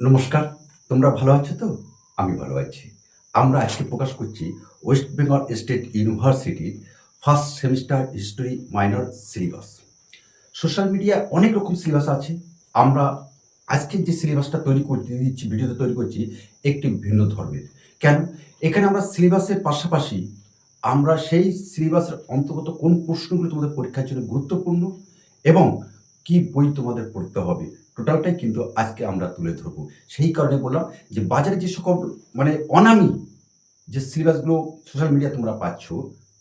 নমস্কার, তোমরা ভালো আছো তো? আমি ভালো আছি। আমরা আজকে প্রকাশ করছি ওয়েস্ট বেঙ্গল স্টেট ইউনিভার্সিটির first semester history minor syllabus. Social মিডিয়ায় অনেক রকম সিলেবাস আছে। আমরা আজকের যে সিলেবাসটা তৈরি করতে দিচ্ছি, ভিডিওতে তৈরি করছি, একটি ভিন্ন ধর্মের। কেন? এখানে আমরা সিলেবাসের পাশাপাশি আমরা সেই সিলেবাসের অন্তর্গত কোন প্রশ্নগুলো তোমাদের পরীক্ষার জন্য গুরুত্বপূর্ণ এবং কি বই তোমাদের পড়তে হবে, টোটালটাই কিন্তু আজকে আমরা তুলে ধরবো। সেই কারণে বললাম যে বাজারে যে সকল অনামী যে সিলেবাসগুলো সোশ্যাল মিডিয়ায় তোমরা পাচ্ছ,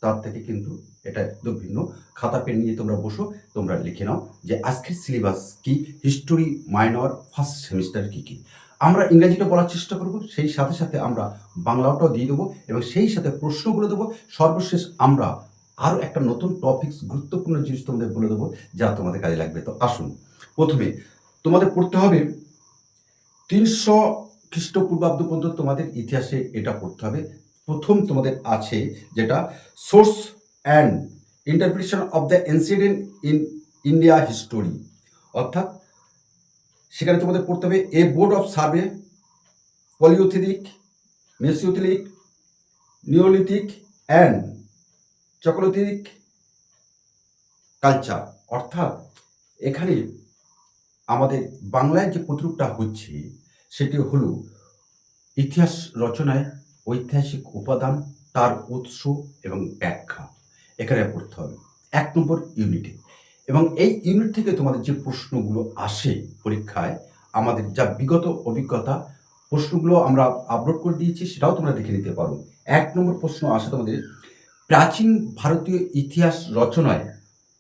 তার থেকে কিন্তু এটা একদম ভিন্ন। খাতা পেন নিয়ে তোমরা বসো, তোমরা লিখে নাও যে আজকের সিলেবাস কি, হিস্টোরি মাইনর ফার্স্ট সেমিস্টার কি কি। আমরা ইংরেজিটা বলার চেষ্টা করব, সেই সাথে সাথে আমরা বাংলাটাও দিয়ে দেবো এবং সেই সাথে প্রশ্নগুলো দেবো। সর্বশেষ আমরা আরও একটা নতুন টপিকস, গুরুত্বপূর্ণ জিনিস তোমাদের বলে দেবো, যা তোমাদের কাজে লাগবে। তো আসুন, প্রথমে তোমাদের পড়তে হবে 300 খ্রিস্টপূর্বাব্দ পর্যন্ত তোমাদের ইতিহাসে এটা পড়তে হবে। প্রথম তোমাদের আছে যেটা source and interpretation of the incident in India history, অর্থাৎ সেখানে তোমাদের পড়তে হবে a board of survey, palaeolithic, mesolithic, neolithic and chalcolithic culture. অর্থাৎ এখানে আমাদের বাংলায় যে প্রতিরূপটা হচ্ছে সেটি হলো ইতিহাস রচনায় ঐতিহাসিক উপাদান, তার উৎস এবং ব্যাখ্যা এখানে পড়তে হবে 1 নম্বর ইউনিটে। এবং এই ইউনিট থেকে তোমাদের যে প্রশ্নগুলো আসে পরীক্ষায়, আমাদের যা বিগত অভিজ্ঞতা, প্রশ্নগুলো আমরা আপলোড করে দিয়েছি, সেটাও তোমরা দেখে নিতে পারো। 1 নম্বর প্রশ্ন আসে তোমাদের, প্রাচীন ভারতীয় ইতিহাস রচনায়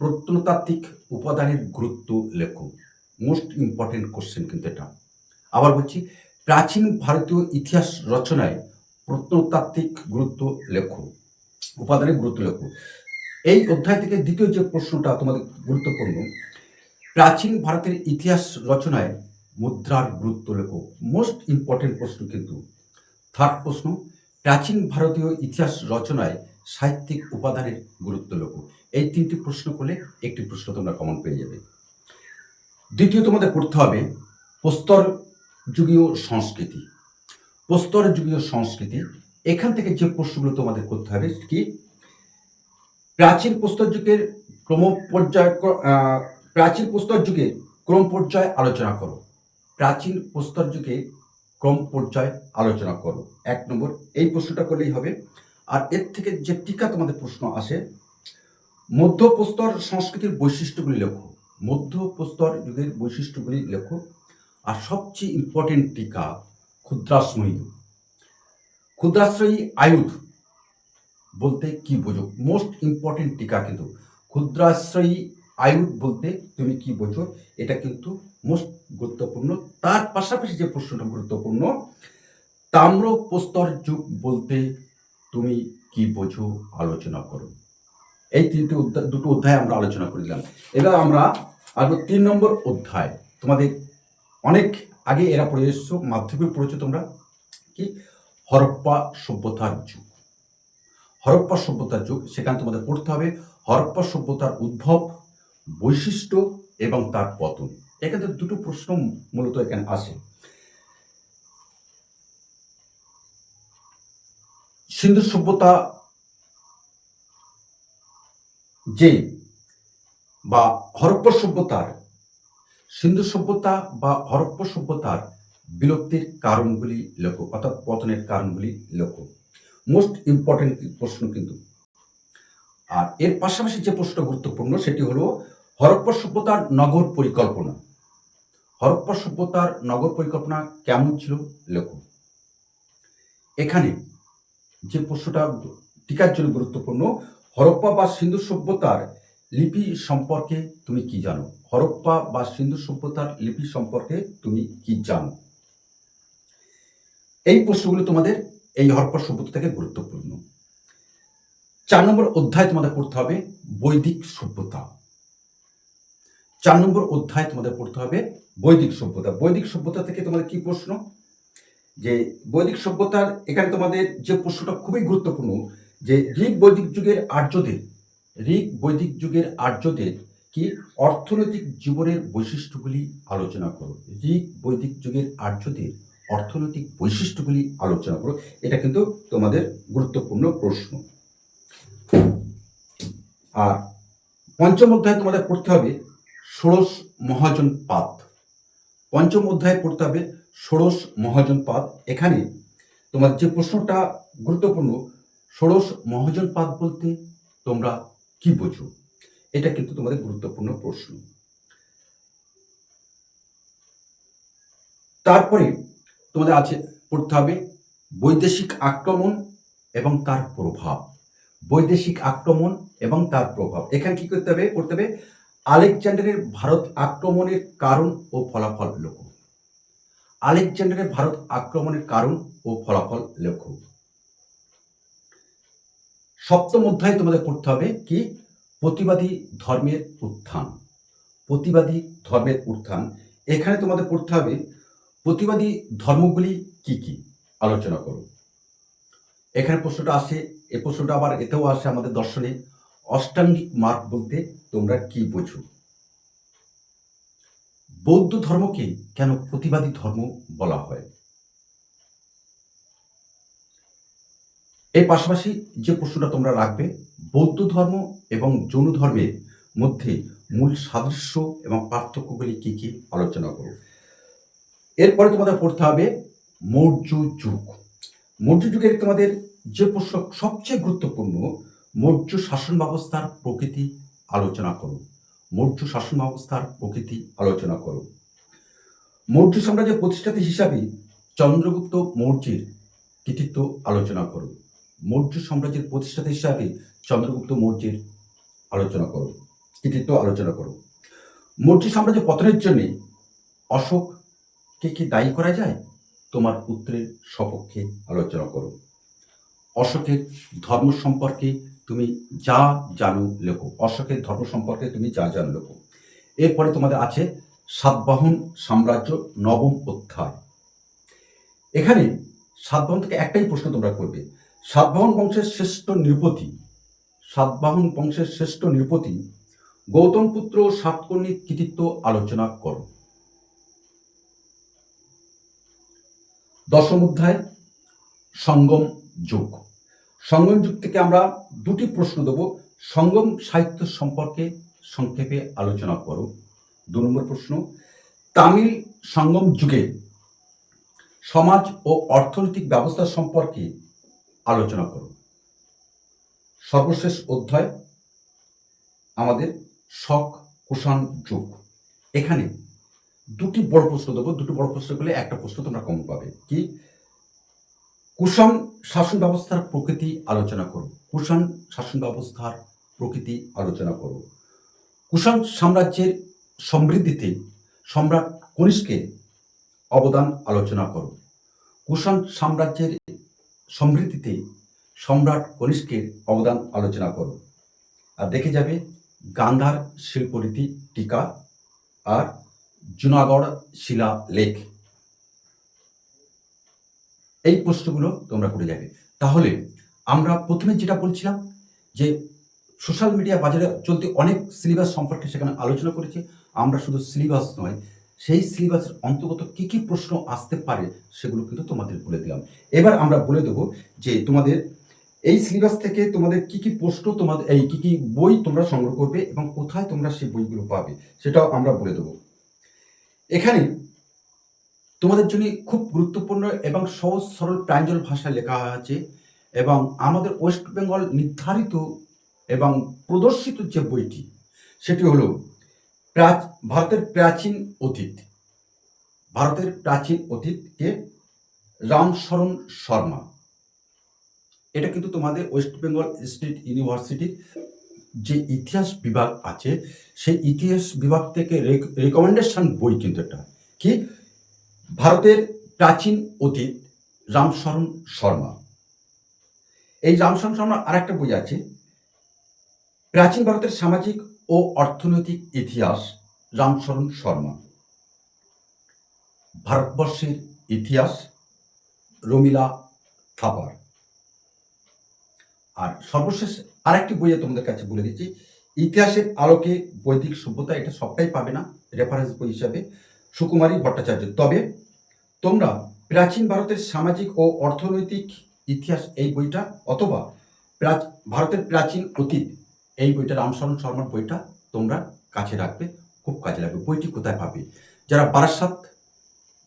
প্রত্নতাত্ত্বিক উপাদানের গুরুত্ব লেখো। মোস্ট ইম্পর্টেন্ট কোশ্চেন কিন্তু এটা। আবার বলছি, প্রাচীন ভারতীয় ইতিহাস রচনায় প্রত্নতাত্ত্বিক গুরুত্ব লেখো, উপাদানের গুরুত্ব লেখো। এই অধ্যায় থেকে দ্বিতীয় যে প্রশ্নটা তোমাদের গুরুত্বপূর্ণ, প্রাচীন ভারতের ইতিহাস রচনায় মুদ্রার গুরুত্ব লেখো। মোস্ট ইম্পর্টেন্ট প্রশ্ন কিন্তু। থার্ড প্রশ্ন, প্রাচীন ভারতীয় ইতিহাস রচনায় সাহিত্যিক উপাদানের গুরুত্ব লেখো। এই 3টি প্রশ্ন করলে একটি প্রশ্ন তোমরা কমন পেয়ে যাবে। দ্বিতীয় তোমাদের পড়তে হবে প্রস্তর যুগীয় সংস্কৃতি। প্রস্তর যুগীয় সংস্কৃতি, এখান থেকে যে প্রশ্নগুলো তোমাদের করতে হবে কি, প্রাচীন প্রস্তর যুগের প্রাচীন প্রস্তর যুগের ক্রম পর্যায় আলোচনা করো। প্রাচীন প্রস্তর যুগে ক্রম পর্যায় আলোচনা করো 1 নম্বর, এই প্রশ্নটা করলেই হবে। আর এর থেকে যে টিকা তোমাদের প্রশ্ন আসে, মধ্যপ্রস্তর সংস্কৃতির বৈশিষ্ট্যগুলি লেখো। মধ্যপ্রস্তর যুগের বৈশিষ্ট্যগুলি লেখো। আর সবচেয়ে ইম্পর্টেন্ট টিকা, ক্ষুদ্রাশ্রয়ী। ক্ষুদ্রাশ্রয়ী আয়ুধ বলতে কি বোঝো? মোস্ট ইম্পর্টেন্ট টিকা কিন্তু। ক্ষুদ্রাশ্রয়ী আয়ুধ বলতে তুমি কি বোঝো, এটা কিন্তু মোস্ট গুরুত্বপূর্ণ। তার পাশাপাশি যে প্রশ্নটা গুরুত্বপূর্ণ, তাম্রপ্রস্তর যুগ বলতে তুমি কি বোঝো, আলোচনা করো। এই দুটো অধ্যায় আমরা আলোচনা করে দিলাম। এবার আমরা আসবো 3 নম্বর অধ্যায়। তোমাদের অনেক আগে এরা পড়ে এসছো, মাধ্যমিক পড়েছো তোমরা, কি, হরপ্পা সভ্যতার যুগ। হরপ্পা সভ্যতার যুগ, সেখানে তোমাদের পড়তে হবে হরপ্পা সভ্যতার উদ্ভব, বৈশিষ্ট্য এবং তার পতন। এখানে দুটো প্রশ্ন মূলত এখানে আসে। সিন্ধু সভ্যতা যে বা হরপ্পা সভ্যতার, সিন্ধু সভ্যতা বা হরপ্পা সভ্যতার বিলুপ্তির কারণগুলি লেখো, অর্থাৎ পতনের কারণগুলি লেখো। মোস্ট ইম্পর্টেন্ট প্রশ্ন কিন্তু। আর এর পাশাপাশি যে প্রশ্নটা গুরুত্বপূর্ণ সেটি হলো হরপ্পা সভ্যতার নগর পরিকল্পনা। হরপ্পা সভ্যতার নগর পরিকল্পনা কেমন ছিল লেখো। এখানে যে প্রশ্নটা টিকার জন্য গুরুত্বপূর্ণ, হরপ্পা বা সিন্ধু সভ্যতার লিপি সম্পর্কে তুমি কি জানো? হরপ্পা বা সিন্ধু সভ্যতার লিপি সম্পর্কে তুমি কি জানো? এই প্রশ্নগুলো তোমাদের এই হরপ্পা সভ্যতা থেকে গুরুত্বপূর্ণ। 4 নম্বর অধ্যায় তোমাদের পড়তে হবে বৈদিক সভ্যতা। 4 নম্বর অধ্যায় তোমাদের পড়তে হবে বৈদিক সভ্যতা। বৈদিক সভ্যতা থেকে তোমাদের কি প্রশ্ন, যে বৈদিক সভ্যতার এখানে তোমাদের যে প্রশ্নটা খুবই গুরুত্বপূর্ণ, যে ঋগ বৈদিক যুগের আর্যদের কি অর্থনৈতিক জীবনের বৈশিষ্ট্যগুলি আলোচনা করো। ঋগ বৈদিক যুগের আর্যদের অর্থনৈতিক বৈশিষ্ট্যগুলি আলোচনা করো। এটা কিন্তু তোমাদের গুরুত্বপূর্ণ প্রশ্ন। আর পঞ্চম অধ্যায়ে তোমাদের পড়তে হবে ষোড়শ মহাজনপাদ। পঞ্চম অধ্যায়ে পড়তে হবে ষোড়শ মহাজনপাদ। এখানে তোমার যে প্রশ্নটা গুরুত্বপূর্ণ, ষোড়শ মহাজনপাদ বলতে তোমরা কি বোঝো, এটা কিন্তু তোমাদের গুরুত্বপূর্ণ প্রশ্ন। তারপরে তোমাদের আছে পড়তে হবে বৈদেশিক আক্রমণ এবং তার প্রভাব। বৈদেশিক আক্রমণ এবং তার প্রভাব, এখানে কি করতে হবে, পড়তে হবে আলেকজান্ডারের ভারত আক্রমণের কারণ ও ফলাফল লেখো। আলেকজান্ডারের ভারত আক্রমণের কারণ ও ফলাফল লেখো। সপ্তম অধ্যায়ে তোমাদের পড়তে হবে কি প্রতিবাদী ধর্মের উত্থান। প্রতিবাদী ধর্মের উত্থান, এখানে তোমাদের পড়তে হবে প্রতিবাদী ধর্মগুলি কি কি আলোচনা করো। এখানে প্রশ্নটা আসে, এই প্রশ্নটা আবার এতেও আসে আমাদের দর্শনে, অষ্টাঙ্গিক মার্গ বলতে তোমরা কি বোঝো। বৌদ্ধ ধর্মকে কেন প্রতিবাদী ধর্ম বলা হয়। এর পাশাপাশি যে প্রশ্নটা তোমরা রাখবে, বৌদ্ধ ধর্ম এবং জৈন ধর্মের মধ্যে মূল সাদৃশ্য এবং পার্থক্যগুলি কি কি আলোচনা করো। এরপরে তোমাদের পড়তে হবে মৌর্য যুগ। মৌর্য যুগের তোমাদের যে প্রশ্ন সবচেয়ে গুরুত্বপূর্ণ, মৌর্য শাসন ব্যবস্থার প্রকৃতি আলোচনা করো। মৌর্য শাসন ব্যবস্থার প্রকৃতি আলোচনা করো। মৌর্য সাম্রাজ্যের প্রতিষ্ঠাতা হিসাবে চন্দ্রগুপ্ত মৌর্যের কৃতিত্ব আলোচনা করো। মৌর্য সাম্রাজ্যের প্রতিষ্ঠাতা হিসাবে চন্দ্রগুপ্ত মৌর্যের আলোচনা করো, কৃতিত্ব আলোচনা করো। মৌর্য সাম্রাজ্য পতনের জন্য অশোককে কি দায়ী করা যায়, তোমার উত্তরের সপক্ষে আলোচনা করো। অশোকের ধর্ম সম্পর্কে তুমি যা জানো লেখো। অশোকের ধর্ম সম্পর্কে তুমি যা জানো লেখো। এরপরে তোমাদের আছে সাতবাহন সাম্রাজ্য নবম অধ্যায়। এখানে সাতবাহন থেকে একটাই প্রশ্ন তোমরা করবে, সাতবাহন বংশের শ্রেষ্ঠ নৃপতি, সাতবাহন বংশের শ্রেষ্ঠ নৃপতি গৌতম পুত্র সাতকর্ণীর কৃতিত্ব আলোচনা করো। দশম অধ্যায় সঙ্গম যুগ। সঙ্গম যুগ থেকে আমরা দুটি প্রশ্ন দেব, সঙ্গম সাহিত্য সম্পর্কে সংক্ষেপে আলোচনা করো। 2 নম্বর প্রশ্ন, তামিল সঙ্গম যুগে সমাজ ও অর্থনৈতিক ব্যবস্থা সম্পর্কে আলোচনা করো। সর্বশেষ অধ্যায় আমাদের শক কুষাণ যুগ। এখানে দুটি বড় প্রশ্ন দেবো, দুটি বড় প্রশ্ন করলে একটা প্রশ্ন তোমরা কম পাবে। কি, কুষাণ শাসন ব্যবস্থার প্রকৃতি আলোচনা করো। কুষাণ শাসন ব্যবস্থার প্রকৃতি আলোচনা করো। কুষাণ সাম্রাজ্যের সমৃদ্ধিতে সম্রাট কনিষ্কের অবদান আলোচনা করো। কুষাণ সাম্রাজ্যের সমৃদ্ধিতে সম্রাট কনিষ্কের অবদান আলোচনা করো। আর দেখে যাবে গান্ধার শিল্পরীতি টিকা আর জুনাগড় শিলা লেখ। এই প্রশ্নগুলো তোমরা করে যাবে। তাহলে আমরা প্রথমে যেটা বলছিলাম যে সোশ্যাল মিডিয়া বাজারে চলতে অনেক সিলেবাস সম্পর্কে সেখানে আলোচনা করেছি। আমরা শুধু সিলেবাস নয়, সেই সিলেবাসের অন্তর্গত কী কী প্রশ্ন আসতে পারে সেগুলো কিন্তু তোমাদের বলে দিলাম। এবার আমরা বলে দেবো যে তোমাদের এই সিলেবাস থেকে তোমাদের কী কী প্রশ্ন, তোমাদের এই কী কী বই তোমরা সংগ্রহ করবে এবং কোথায় তোমরা সেই বইগুলো পাবে সেটাও আমরা বলে দেবো। এখানে তোমাদের জন্য খুব গুরুত্বপূর্ণ এবং সহজ সরল প্রাঞ্জল ভাষায় লেখা আছে এবং আমাদের ওয়েস্ট বেঙ্গল নির্ধারিত এবং প্রদর্শিত যে বইটি সেটি হলো ভারতের প্রাচীন অতীত। ভারতের প্রাচীন অতীতকে রামশরণ শর্মা। এটা কিন্তু তোমাদের ওয়েস্ট বেঙ্গল স্টেট ইউনিভার্সিটির যে ইতিহাস বিভাগ আছে সেই ইতিহাস বিভাগ থেকে রেকমেন্ডেশন বই কিন্তু এটা। কি, ভারতের প্রাচীন অতীত, রামশরণ শর্মা। এই রামশরণ শর্মার আর একটা বই আছে, প্রাচীন ভারতের সামাজিক ও অর্থনৈতিক ইতিহাস, রামশরণ শর্মা। ভারতবর্ষের ইতিহাস, রমিলা থাপার। আর সর্বশেষ আরেকটি বইয়ে তোমাদের কাছে বলে দিচ্ছি, ইতিহাসের আলোকে বৈদিক সভ্যতা, এটা সবটাই পাবে না রেফারেন্স বই হিসাবে, সুকুমারী ভট্টাচার্য। তবে তোমরা প্রাচীন ভারতের সামাজিক ও অর্থনৈতিক ইতিহাস এই বইটা, অথবা ভারতের প্রাচীন অতীত এই বইটা, রামশরণ শর্মার বইটা তোমরা কাছে রাখবে, খুব কাজে লাগবে। বইটি কোথায় পাবে? যারা বারাসাত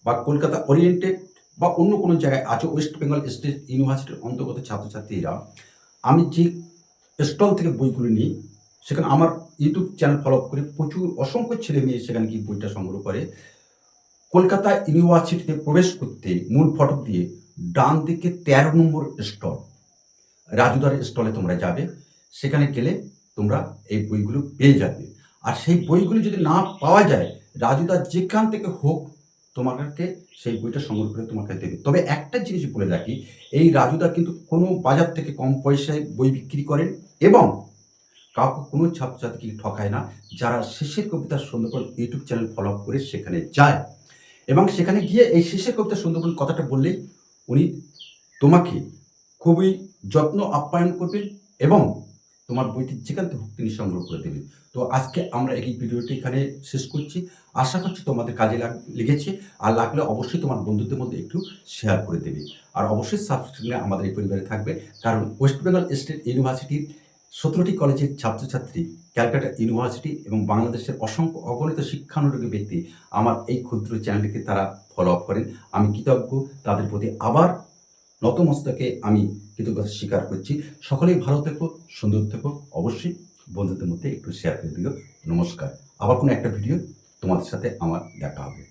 বা কলকাতা ওরিয়েন্টেড বা অন্য কোনো জায়গায় আছো, ওয়েস্ট বেঙ্গল স্টেট ইউনিভার্সিটির অন্তর্গত ছাত্রছাত্রীরা, আমি যে স্টল থেকে বইগুলো নিই, সেখানে আমার ইউটিউব চ্যানেল ফলো করে প্রচুর অসংখ্য ছেলে মেয়ে সেখানে কি বইটা সংগ্রহ করে। কলকাতা ইউনিভার্সিটিতে প্রবেশ করতে মূল ফটক দিয়ে ডান দিকে 13 নম্বর স্টল, রাজুদার স্টলে তোমরা যাবে। সেখানে গেলে তোমরা এই বইগুলো পেয়ে যাবে। আর সেই বইগুলো যদি না পাওয়া যায়, রাজুদা যেখান থেকে হোক তোমাকে সেই বইটা সংগ্রহ করে তোমাকে দেবে। তবে একটা জিনিস বলে রাখি, এই রাজুদা কিন্তু কোনো বাজার থেকে কম পয়সায় বই বিক্রি করেন এবং কাউকে কোনো ছাত্রছাত্রীকে ঠকায় না। যারা শেষের কবিতার সুন্দরবন ইউটিউব চ্যানেল ফলো করে সেখানে যায় এবং সেখানে গিয়ে এই শেষের কবিতার সুন্দরবন কথাটা বললেই উনি তোমাকে খুবই যত্ন আপ্যায়ন করবেন এবং তোমার বইটি যেখান থেকে হোক তিনি সংগ্রহ করে দেবেন। তো আজকে আমরা এই ভিডিওটি এখানে শেষ করছি। আশা করছি তোমাদের কাজে লেগেছে। আর লাগলে অবশ্যই তোমার বন্ধুদের মধ্যে একটু শেয়ার করে দেবে। আর অবশ্যই সাবস্ক্রাইব আমাদের এই পরিবারে থাকবে, কারণ ওয়েস্ট বেঙ্গল স্টেট ইউনিভার্সিটির 17টি কলেজের ছাত্রছাত্রী, ক্যালকাটা ইউনিভার্সিটি এবং বাংলাদেশের অসংখ্য অগণিত শিক্ষানুরাগী ব্যক্তি আমার এই ক্ষুদ্র চ্যানেলটিকে তারা ফলো আপ করেন। আমি কৃতজ্ঞ তাদের প্রতি। আবার নতমস্তকে আমি কৃতজ্ঞতা স্বীকার করছি। সকলেই ভালো থেকো, সুন্দর থেকো। অবশ্যই বন্ধুদের মধ্যে একটু শেয়ার করে দিও। নমস্কার। আবার কোনো একটা ভিডিও তোমাদের সাথে আমার দেখা হবে।